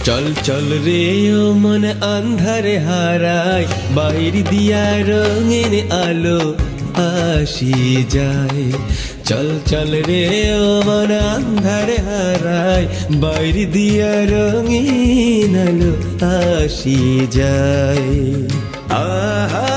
चल चल रे ओ मन अंधारे हाराय बाहिर दिया रंगीन आलो आशी जाए। चल चल रे ओ मन अंधारे हाराय बाहिर दिया रंगीन आलो आशी जाए। आहा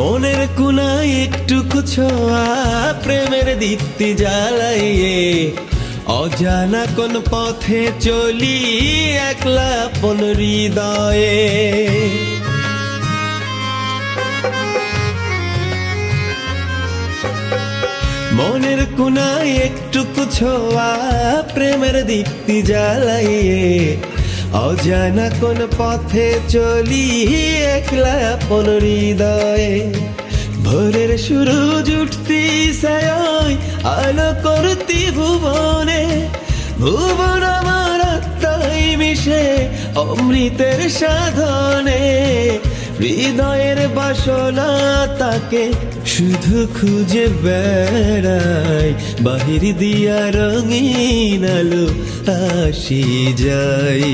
মনের কোনায় একটুকু ছোঁয়া প্রেমের দীপ্তি জ্বালাইয়ে অজানা কোন পথে চলি একলা আপন হৃদয়ে। মনের কোনায় একটুকু ছোঁয়া প্রেমের দীপ্তি জ্বালাইয়ে অজানা কোন পথে চলি একলা আপন হৃদয়ে। ভোরের সূরজ উঠতি সায় আলো করতি ভুবনে, ভুবন আমার আত্মায় মিশে অমৃতের সাধনে। হৃদয়ের বাসনা তাকে শুধু খুঁজে বেড়াই বাহির দিয়া রঙিন আলো আসি যাই।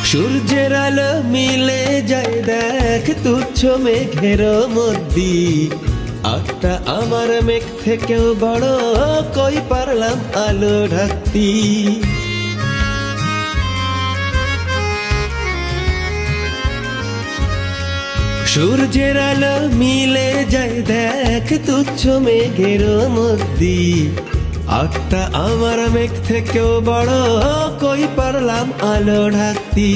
সূর্যের আলো মিলে যায় দেখ তুচ্ছ মেঘের মধ্যে, আটটা আমার মেঘ থেকেও বড় কই পারলাম আলো ঢাকতি। সূর্যের আলো মিলে যায় দেখ তুচ্ছ মেঘের মধ্যে, আটটা আমার মেঘ থেকেও বড় কই পারলাম আলো ঢাকতি।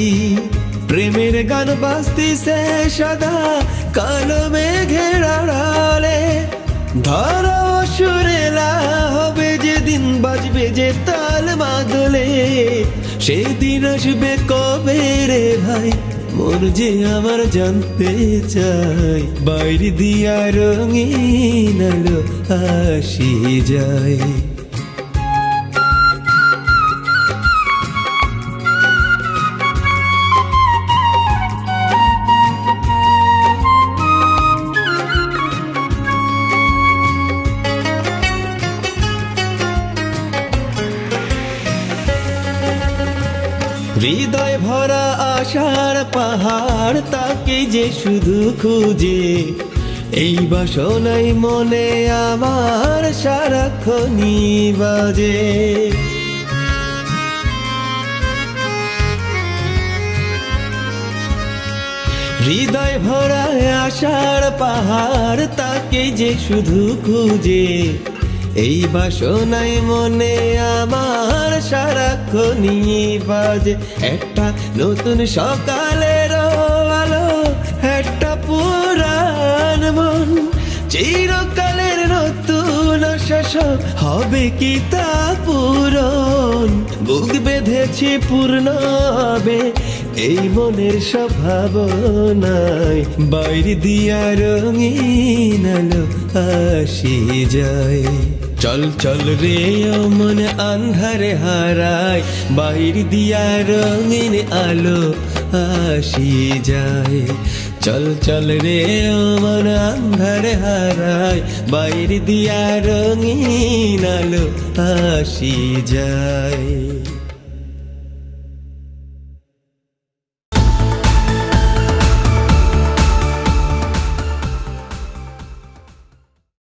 প্রেমের গান বাজতিছে সদা কালো মেঘের আড়ালে, ধরো সুরেলা হবে যেদিন বাজবে যে তাল মাদলে। সেদিন আসবে কবে রে ভাই মন যে আমার জানতে চাই, বাইরে দিয়া রঙিন আলো আসি যায়। হৃদয় ভরা আশার পাহাড় তাকে যে শুধু খুঁজে, এই বাসনাই মনে আমার সারাক্ষণই বাজে। হৃদয় ভরা আশার পাহাড় তাকে যে শুধু খুঁজে, এই বাসনাই মনে আমার সারাক্ষণই বাজে। একটা নতুন সকালের আলো, একটা পুরান মন, চিরকালের নতুন আশা সব হবে কি তা পূরণ। বুক বেঁধেছি পূর্ণ হবে এই মনের সব ভাবনায়, বাইরে দিয়া রঙিন আলো আসি যায়। चल चल रे ओ मन अंधारे हाराय बाहिर दिया रंगीन आलो आशी जाए। चल चल रे ओ मन अंधारे हाराय बाहिर दिया रंगीन आलो आशी जाए।